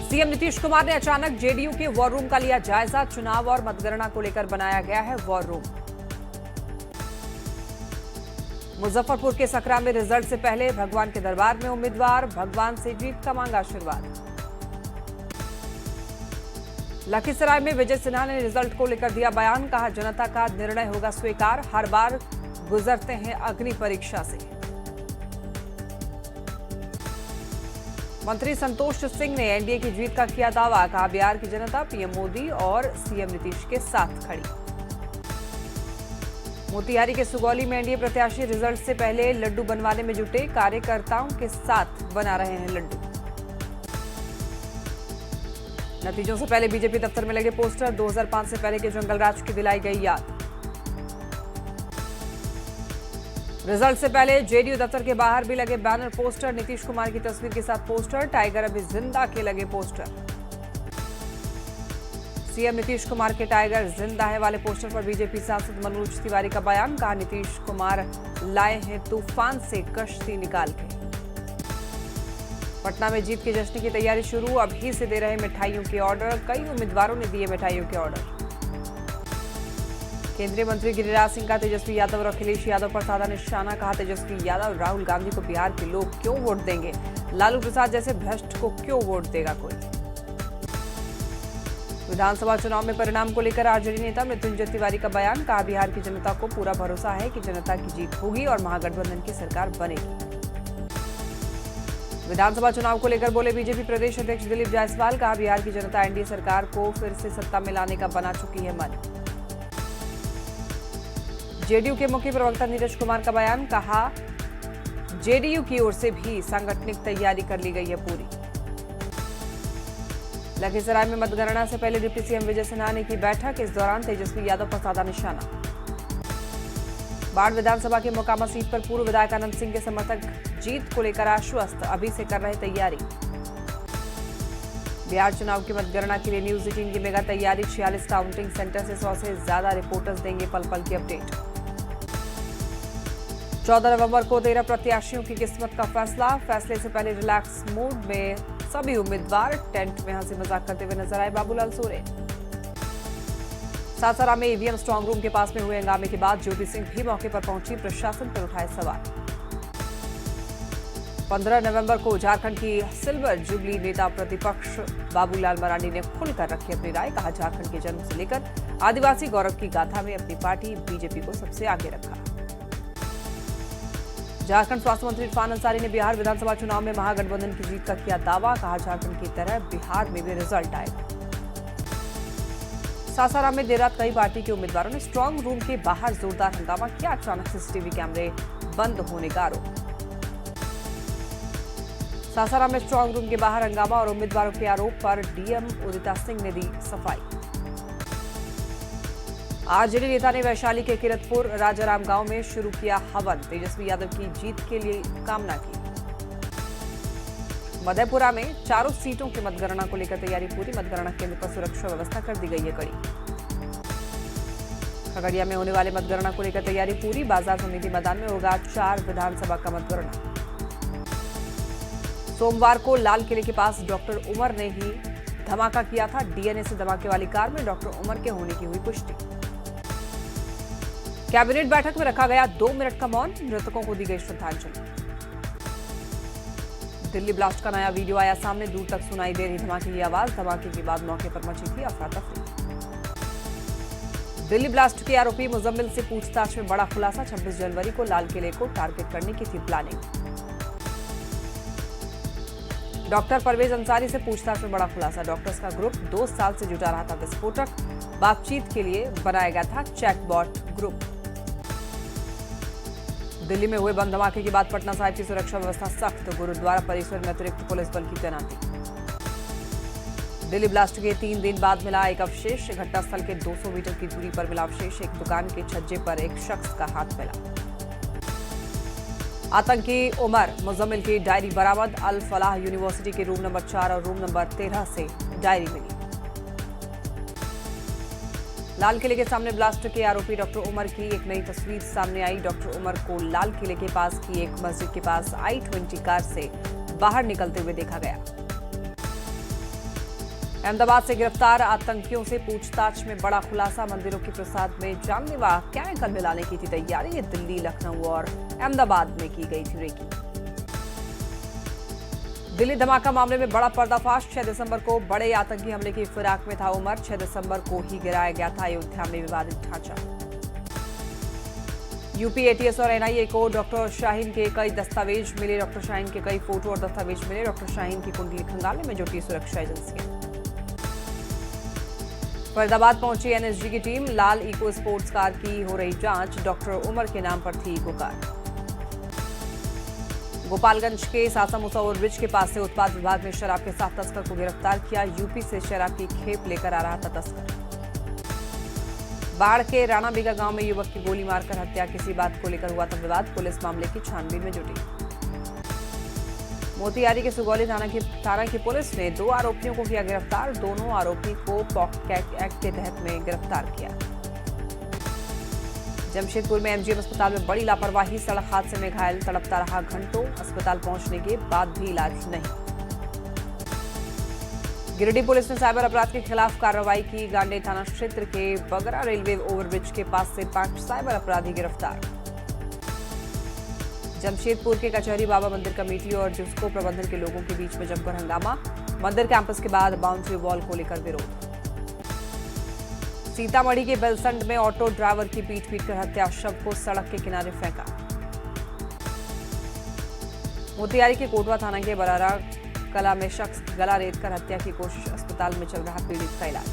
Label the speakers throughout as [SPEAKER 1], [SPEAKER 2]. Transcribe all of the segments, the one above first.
[SPEAKER 1] CM Nitish Kumar ने अचानक JDU के वॉर रूम का लिया जायजा। चुनाव और मतगणना को लेकर बनाया गया है वॉर रूम। मुजफ्फरपुर के सकरा में रिजल्ट से पहले भगवान के दरबार में उम्मीदवार, भगवान से जीत का मांगा आशीर्वाद। लखीसराय में विजय सिन्हा ने रिजल्ट को लेकर दिया बयान, कहा जनता का निर्णय होगा स्वीकार, हर बार गुजरते हैं अग्नि परीक्षा से। मंत्री संतोष सिंह ने एनडीए की जीत का किया दावा, कहा बिहार की जनता पीएम मोदी और सीएम नीतीश के साथ खड़ी। मोतिहारी के सुगौली में एनडीए प्रत्याशी रिजल्ट से पहले लड्डू बनवाने में जुटे, कार्यकर्ताओं के साथ बना रहे हैं लड्डू। नतीजों से पहले बीजेपी दफ्तर में लगे पोस्टर, 2005 से पहले के जंगलराज की दिलाई गई याद। रिजल्ट से पहले जेडीयू दफ्तर के बाहर भी लगे बैनर पोस्टर, नीतीश कुमार की तस्वीर के साथ पोस्टर, टाइगर अभी जिंदा के लगे पोस्टर। सीएम नीतीश कुमार के टाइगर जिंदा है वाले पोस्टर पर बीजेपी सांसद मनोज तिवारी का बयान, कहा नीतीश कुमार लाए हैं तूफान से कश्ती निकाल के। पटना में जीत के जश्न की तैयारी शुरू, अभी से दे रहे मिठाइयों के ऑर्डर, कई उम्मीदवारों ने दिए मिठाइयों के ऑर्डर। केंद्रीय मंत्री गिरिराज सिंह का तेजस्वी यादव और अखिलेश यादव पर साधा निशाना, कहा तेजस्वी यादव राहुल गांधी को बिहार के लोग क्यों वोट देंगे, लालू प्रसाद जैसे भ्रष्ट को क्यों वोट देगा कोई। विधानसभा चुनाव में परिणाम को लेकर आरजेडी नेता मृत्युंजय तिवारी का बयान, कहा बिहार की जनता को पूरा भरोसा है कि जनता की जीत होगी और महागठबंधन की सरकार बनेगी। विधानसभा चुनाव को लेकर बोले बीजेपी प्रदेश अध्यक्ष दिलीप जायसवाल, कहा बिहार की जनता एनडीए सरकार को फिर से सत्ता में लाने का बना चुकी है मन। जेडीयू के मुख्य प्रवक्ता नीरज कुमार का बयान, कहा जेडीयू की ओर से भी सांगठनिक तैयारी कर ली गई है पूरी। लखीसराय में मतगणना से पहले डिप्टी सीएम विजय सिन्हा ने की बैठक, इस दौरान तेजस्वी यादव पर साधा निशाना। बाढ़ विधानसभा के मोकामा सीट पर पूर्व विधायक आनंद सिंह के समर्थक जीत को लेकर आश्वस्त, अभी से कर रहे तैयारी। बिहार चुनाव की मतगणना के लिए न्यूज 18 की मेगा तैयारी, 46 काउंटिंग सेंटर से 100 से ज्यादा रिपोर्टर्स देंगे पल पल की अपडेट। 14 नवंबर को 13 प्रत्याशियों की किस्मत का फैसला, फैसले से पहले रिलैक्स मूड में सभी उम्मीदवार, टेंट में हंसी मजाक करते हुए नजर आए बाबूलाल सोरेन। सासाराम में ईवीएम स्ट्रांग रूम के पास में हुए हंगामे के बाद ज्योति सिंह भी मौके पर पहुंची, प्रशासन पर उठाए सवाल। 15 नवंबर को झारखंड की सिल्वर जुबली, नेता प्रतिपक्ष बाबूलाल मरांडी ने खुलकर रखी अपनी राय, कहा झारखंड के जन्म से लेकर आदिवासी गौरव की गाथा में अपनी पार्टी बीजेपी को सबसे आगे रखा। झारखंड स्वास्थ्य मंत्री इरफान अंसारी ने बिहार विधानसभा चुनाव में महागठबंधन की जीत का किया दावा, कहा झारखंड की तरह बिहार में भी रिजल्ट आएगा। सासाराम में देर रात कई पार्टी के उम्मीदवारों ने स्ट्रांग रूम के बाहर जोरदार हंगामा किया, अचानक सीसीटीवी कैमरे बंद होने का आरोप। सासाराम में स्ट्रांग रूम के बाहर हंगामा और उम्मीदवारों के आरोप पर डीएम उदिता सिंह ने दी सफाई। आरजेडी नेता ने वैशाली के किरतपुर राजाराम गांव में शुरू किया हवन, तेजस्वी यादव की जीत के लिए कामना की। मधेपुरा में चारों सीटों की मतगणना को लेकर तैयारी पूरी, मतगणना केंद्र पर सुरक्षा व्यवस्था कर दी गई है कड़ी। खगड़िया में होने वाले मतगणना को लेकर तैयारी पूरी, बाजार समिति मैदान में होगा 4 विधानसभा का मतगणना। सोमवार को लाल किले के पास डॉक्टर उमर ने ही धमाका किया था, डीएनए से धमाके वाली कार में डॉक्टर उमर के होने की हुई पुष्टि। कैबिनेट बैठक में रखा गया 2 मिनट का मौन, मृतकों को दी गई श्रद्धांजलि। दिल्ली ब्लास्ट का नया वीडियो आया सामने, दूर तक सुनाई दे रही धमाके की आवाज, धमाके के बाद मौके पर मची थी अफरा तफरी। दिल्ली ब्लास्ट के आरोपी मुजम्मिल से पूछताछ में बड़ा खुलासा, 26 जनवरी को लाल किले को टारगेट करने की थी प्लानिंग। डॉक्टर परवेज अंसारी से पूछताछ में बड़ा खुलासा, डॉक्टर्स का ग्रुप 2 साल से जुटा रहा था विस्फोटक, बातचीत के लिए बनाया गया था चैटबॉट ग्रुप। दिल्ली में हुए बम धमाके के बाद पटना साहिब की सुरक्षा व्यवस्था सख्त, गुरुद्वारा परिसर में अतिरिक्त पुलिस बल की तैनाती। दिल्ली ब्लास्ट के 3 दिन बाद मिला एक अवशेष, घटनास्थल के 200 मीटर की दूरी पर मिला अवशेष, एक दुकान के छज्जे पर एक शख्स का हाथ मिला। आतंकी उमर मुजम्मिल की डायरी बरामद, अल फलाह यूनिवर्सिटी के रूम नंबर 4 और रूम नंबर 13 से डायरी मिली। लाल किले के सामने ब्लास्ट के आरोपी डॉक्टर उमर की एक नई तस्वीर सामने आई। डॉक्टर उमर को लाल किले के पास की एक मस्जिद के पास i20 कार से बाहर निकलते हुए देखा गया। अहमदाबाद से गिरफ्तार आतंकियों से पूछताछ में बड़ा खुलासा। मंदिरों के प्रसाद में जानलेवा केमिकल मिलाने की थी तैयारी। दिल्ली, लखनऊ और अहमदाबाद में की गई थी रेकी। दिल्ली धमाका मामले में बड़ा पर्दाफाश। 6 दिसंबर को बड़े आतंकी हमले की फिराक में था उमर। 6 दिसंबर को ही गिराया गया था अयोध्या में विवादित ढांचा। यूपी एटीएस और एनआईए को डॉक्टर शाहीन के कई दस्तावेज मिले। डॉक्टर शाहीन के कई फोटो और दस्तावेज मिले। डॉक्टर शाहीन की कुंडली खंगालने में जुटी सुरक्षा एजेंसियां। फरीदाबाद पहुंची एनएसजी की टीम। लाल इको स्पोर्ट्स कार की हो रही जांच। डॉक्टर उमर के नाम पर थी इको कार। गोपालगंज के सासामुसा ओवरब्रिज के पास से उत्पाद विभाग ने शराब के साथ तस्कर को गिरफ्तार किया। यूपी से शराब की खेप लेकर आ रहा था तस्कर। बाढ़ के राणाबीघा गांव में युवक की गोली मारकर हत्या। किसी बात को लेकर हुआ था विवाद। पुलिस मामले की छानबीन में जुटी। मोतिहारी के सुगौली थाना की पुलिस ने 2 आरोपियों को किया गिरफ्तार। दोनों आरोपी को पॉक्सो एक्ट के तहत में गिरफ्तार किया। जमशेदपुर में एमजीएम अस्पताल में बड़ी लापरवाही। सड़क हादसे में घायल तड़पता रहा घंटों। अस्पताल पहुंचने के बाद भी इलाज नहीं। गिरिडीह पुलिस ने साइबर अपराध के खिलाफ कार्रवाई की। गांडे थाना क्षेत्र के बगरा रेलवे ओवरब्रिज के पास से 5 साइबर अपराधी गिरफ्तार। जमशेदपुर के कचहरी बाबा मंदिर कमेटी और जुस्को प्रबंधन के लोगों के बीच में जमकर हंगामा। मंदिर कैंपस के बाद बाउंड्री वॉल को लेकर विरोध। सीतामढ़ी के बेलसंड में ऑटो ड्राइवर की पीट कर हत्या। शव को सड़क के किनारे फेंका। मोतिहारी के कोटवा थाना के बरारा कला में शख्स गला रेतकर हत्या की कोशिश। अस्पताल में चल रहा पीड़ित का इलाज।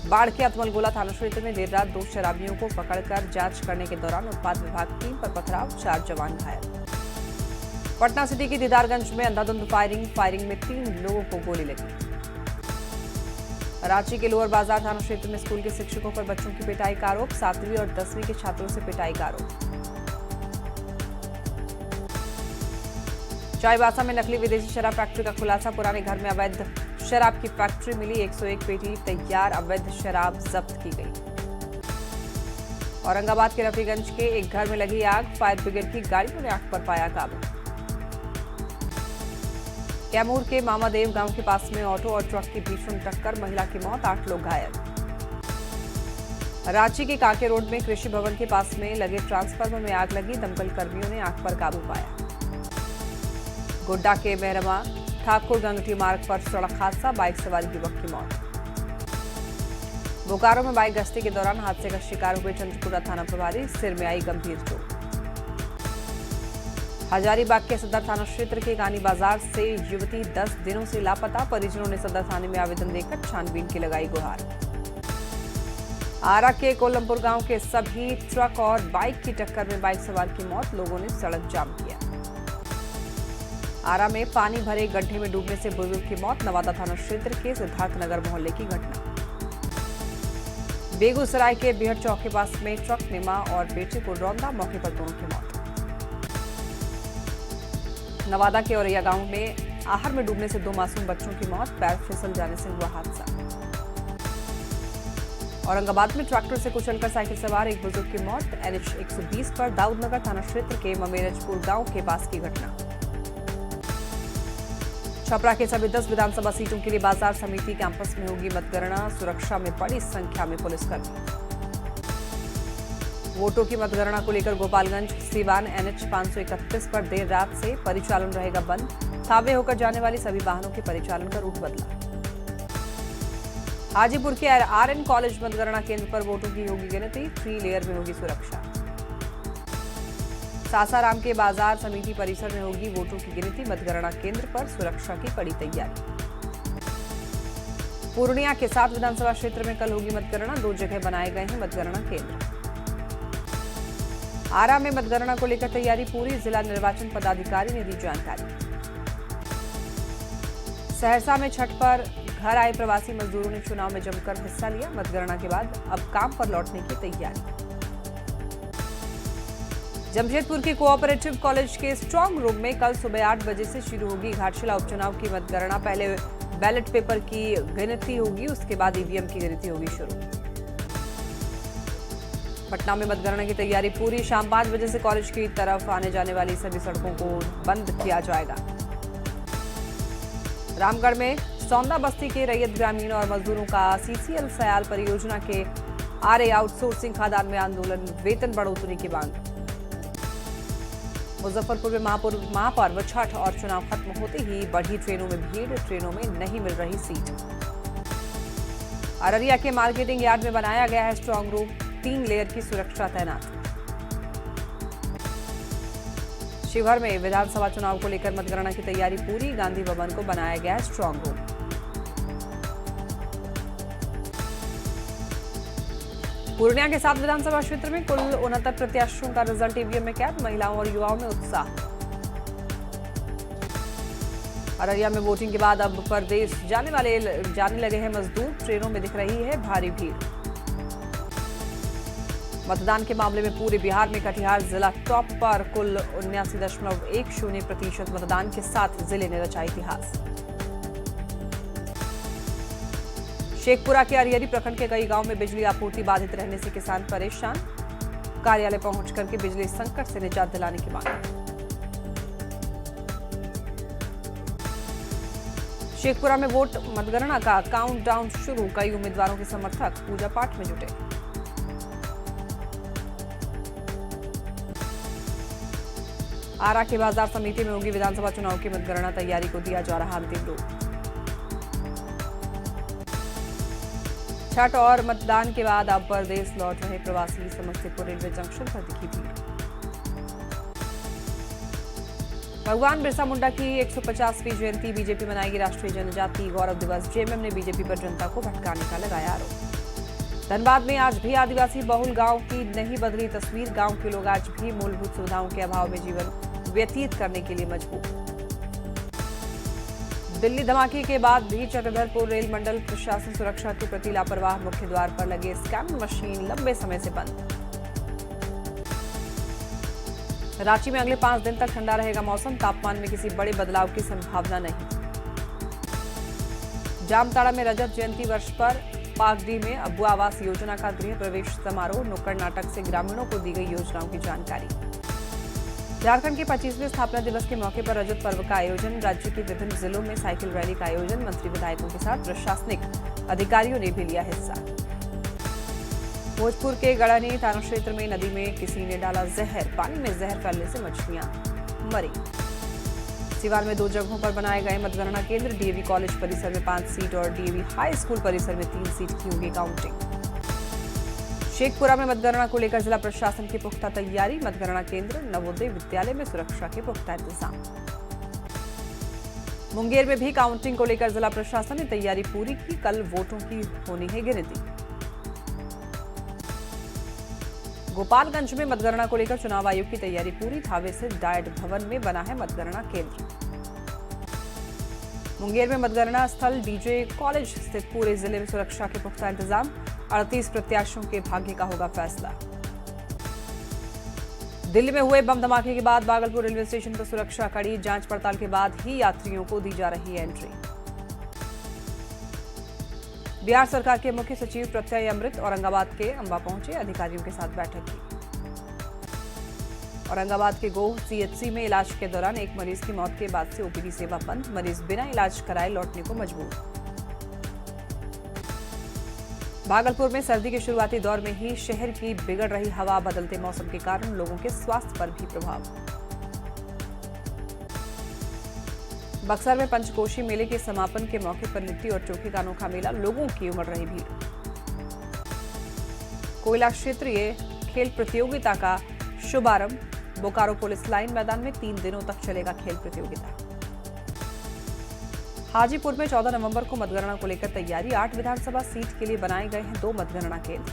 [SPEAKER 1] बाढ़ के अतमलगोला थाना क्षेत्र में देर रात 2 शराबियों को पकड़कर जांच करने के दौरान उत्पाद विभाग टीम पर पथराव। 4 जवान घायल। पटना सिटी के दीदारगंज में अंधाधुंध फायरिंग में 3 लोगों को गोली लगी। रांची के लोअर बाजार थाना क्षेत्र में स्कूल के शिक्षकों पर बच्चों की पिटाई का आरोप। 7वीं और 10वीं के छात्रों से पिटाई का आरोप। चाईबासा में नकली विदेशी शराब फैक्ट्री का खुलासा। पुराने घर में अवैध शराब की फैक्ट्री मिली। 101 पेटी तैयार अवैध शराब जब्त की गई। औरंगाबाद के रफीगंज के एक घर में लगी आग। फायर ब्रिगेड की गाड़ियों ने आग पर पाया काबू। कैमूर के मामादेव गांव के पास में ऑटो और ट्रक की भीषण टक्कर। महिला की मौत, 8 लोग घायल। रांची के कांके रोड में कृषि भवन के पास में लगे ट्रांसफार्मर में आग लगी। दमकल कर्मियों ने आग पर काबू पाया। गोड्डा के मेहरमा ठाकुर गंगटी मार्ग पर सड़क हादसा। बाइक सवार युवक की मौत। बोकारो में बाइक गश्ती के दौरान हादसे का शिकार हुए चंद्रपुरा थाना प्रभारी। सिर में आई गंभीर चोट। हजारीबाग के सदर थाना क्षेत्र के गानी बाजार से युवती 10 दिनों से लापता। परिजनों ने सदर थाने में आवेदन देकर छानबीन की लगाई गुहार। आरा के कोलमपुर गांव के सभी ट्रक और बाइक की टक्कर में बाइक सवार की मौत। लोगों ने सड़क जाम किया। आरा में पानी भरे गड्ढे में डूबने से बुजुर्ग की मौत। नवादा थाना क्षेत्र के सिद्धार्थनगर मोहल्ले की घटना। बेगूसराय के बिहड़ चौक के पास में ट्रक ने मां और बेटे को रौंदा। मौके पर दोनों की मौत। नवादा के औरैया गांव में आहर में डूबने से 2 मासूम बच्चों की मौत। पैर फिसल जाने से हुआ हादसा। औरंगाबाद में ट्रैक्टर से कुचलकर साइकिल सवार एक बुजुर्ग की मौत। NH 120 पर दाऊदनगर थाना क्षेत्र के ममेरजपुर गांव के पास की घटना। छपरा के सभी 10 विधानसभा सीटों के लिए बाजार समिति कैंपस में होगी मतगणना। सुरक्षा में बड़ी संख्या में पुलिसकर्मी। वोटों की मतगणना को लेकर गोपालगंज सीवान NH 531 पर देर रात से परिचालन रहेगा बंद। थावे होकर जाने वाली सभी वाहनों के परिचालन का रूट बदला। हाजीपुर के RN कॉलेज मतगणना केंद्र पर वोटों की होगी गिनती। 3 लेयर में होगी सुरक्षा। सासाराम के बाजार समिति परिसर में होगी वोटों की गिनती। मतगणना केंद्र पर सुरक्षा की कड़ी तैयारी। पूर्णिया के 7 विधानसभा क्षेत्र में कल होगी मतगणना। 2 जगह बनाए गए हैं मतगणना केंद्र। आरा में मतगणना को लेकर तैयारी पूरी। जिला निर्वाचन पदाधिकारी ने दी जानकारी। सहरसा में छठ पर घर आए प्रवासी मजदूरों ने चुनाव में जमकर हिस्सा लिया। मतगणना के बाद अब काम पर लौटने की तैयारी। जमशेदपुर के कोऑपरेटिव कॉलेज के स्ट्रांग रूम में कल सुबह 8 बजे से शुरू होगी घाटशिला उपचुनाव की मतगणना। पहले बैलेट पेपर की गिनती होगी, उसके बाद ईवीएम की गिनती होगी शुरू। पटना में मतगणना की तैयारी पूरी। शाम 5 बजे से कॉलेज की तरफ आने जाने वाली सभी सड़कों को बंद किया जाएगा। रामगढ़ में सौंदा बस्ती के रैयत ग्रामीण और मजदूरों का सीसीएल सयाल परियोजना के आरए आउटसोर्सिंग खादान में आंदोलन, वेतन बढ़ोतरी की मांग। मुजफ्फरपुर में महापर्व छठ और चुनाव खत्म होते ही बढ़ी ट्रेनों में भीड़, ट्रेनों में नहीं मिल रही सीट। अररिया के मार्केटिंग यार्ड में बनाया गया है स्ट्रांग रूम, 3 लेयर की सुरक्षा तैनात। शिवहर में विधानसभा चुनाव को लेकर मतगणना की तैयारी पूरी, गांधी भवन को बनाया गया है स्ट्रांग रूम। पूर्णिया के 7 विधानसभा क्षेत्र में कुल 69 प्रत्याशियों का रिजल्ट ईवीएम में कैद, महिलाओं और युवाओं में उत्साह। अररिया में वोटिंग के बाद अब परदेश जाने लगे हैं मजदूर, ट्रेनों में दिख रही है भारी भीड़। मतदान के मामले में पूरे बिहार में कटिहार जिला टॉप पर, कुल 79.10% मतदान के साथ जिले ने रचा इतिहास। शेखपुरा के अरियरी प्रखंड के कई गांव में बिजली आपूर्ति बाधित रहने से किसान परेशान, कार्यालय पहुंच करके बिजली संकट से निजात दिलाने की मांग। शेखपुरा में वोट मतगणना का काउंटडाउन शुरू, कई उम्मीदवारों के समर्थक पूजा पाठ में जुटे। आरा के बाजार समिति में होगी विधानसभा चुनाव की मतगणना, तैयारी को दिया जा रहा अंतिम रूप। छठ और मतदान के बाद अब परदेश लौट रहे प्रवासी, समस्तीपुर रेलवे जंक्शन पर दिखी भीड़। भगवान बिरसा मुंडा की 150वीं जयंती, बीजेपी मनाएगी राष्ट्रीय जनजाति गौरव दिवस, जेएमएम ने बीजेपी पर जनता को भटकाने का लगाया आरोप। धनबाद में आज भी आदिवासी बहुल गांव की नहीं बदली तस्वीर, गांव के लोग आज भी मूलभूत सुविधाओं के अभाव में जीवन व्यतीत करने के लिए मजबूर। दिल्ली धमाके के बाद भी चक्रधरपुर रेल मंडल प्रशासन सुरक्षा के प्रति लापरवाह, मुख्य द्वार पर लगे स्कैन मशीन लंबे समय से बंद। रांची में अगले 5 दिन तक ठंडा रहेगा मौसम, तापमान में किसी बड़े बदलाव की संभावना नहीं। जामताड़ा में रजत जयंती वर्ष पर पाकडी में अब्बू आवास योजना का गृह प्रवेश समारोह, नुक्कड़ नाटक से ग्रामीणों को दी गई योजनाओं की जानकारी। झारखंड के 25वें स्थापना दिवस के मौके पर रजत पर्व का आयोजन, राज्य के विभिन्न जिलों में साइकिल रैली का आयोजन, मंत्री विधायकों के साथ प्रशासनिक अधिकारियों ने भी लिया हिस्सा। भोजपुर के गढ़नी थाना क्षेत्र में नदी में किसी ने डाला जहर, पानी में जहर फैलने से मछलियां मरी। सिवान में 2 जगहों पर बनाए गए मतगणना केंद्र, डीएवी कॉलेज परिसर में 5 सीट और डीएवी हाई स्कूल परिसर में 3 सीट की होगी काउंटिंग। शेखपुरा में मतगणना को लेकर जिला प्रशासन की पुख्ता तैयारी, मतगणना केंद्र नवोदय विद्यालय में सुरक्षा के पुख्ता इंतजाम। मुंगेर में भी काउंटिंग को लेकर जिला प्रशासन ने तैयारी पूरी की, कल वोटों की होनी है गिनती। गोपालगंज में मतगणना को लेकर चुनाव आयोग की तैयारी पूरी, थावे से डायट भवन में बना है मतगणना केंद्र। मुंगेर में मतगणना स्थल डीजे कॉलेज स्थित, पूरे जिले में सुरक्षा के पुख्ता इंतजाम, 38 प्रत्याशियों के भाग्य का होगा फैसला। दिल्ली में हुए बम धमाके के बाद भागलपुर रेलवे स्टेशन पर सुरक्षा कड़ी, जांच पड़ताल के बाद ही यात्रियों को दी जा रही है एंट्री। बिहार सरकार के मुख्य सचिव प्रत्यय अमृत औरंगाबाद के अंबा पहुंचे, अधिकारियों के साथ बैठक की। औरंगाबाद के गोह सीएचसी में इलाज के दौरान एक मरीज की मौत के बाद से ओपीडी सेवा बंद, मरीज बिना इलाज कराए लौटने को मजबूर। भागलपुर में सर्दी के शुरुआती दौर में ही शहर की बिगड़ रही हवा, बदलते मौसम के कारण लोगों के स्वास्थ्य पर भी प्रभाव। बक्सर में पंचकोशी मेले के समापन के मौके पर लिट्टी और चोखे का अनोखा मेला, लोगों की उमड़ रही भीड़। कोयला क्षेत्रीय खेल प्रतियोगिता का शुभारंभ, बोकारो पुलिस लाइन मैदान में 3 दिनों तक चलेगा खेल प्रतियोगिता। हाजीपुर में 14 नवंबर को मतगणना को लेकर तैयारी, 8 विधानसभा सीट के लिए बनाए गए हैं 2 मतगणना केंद्र।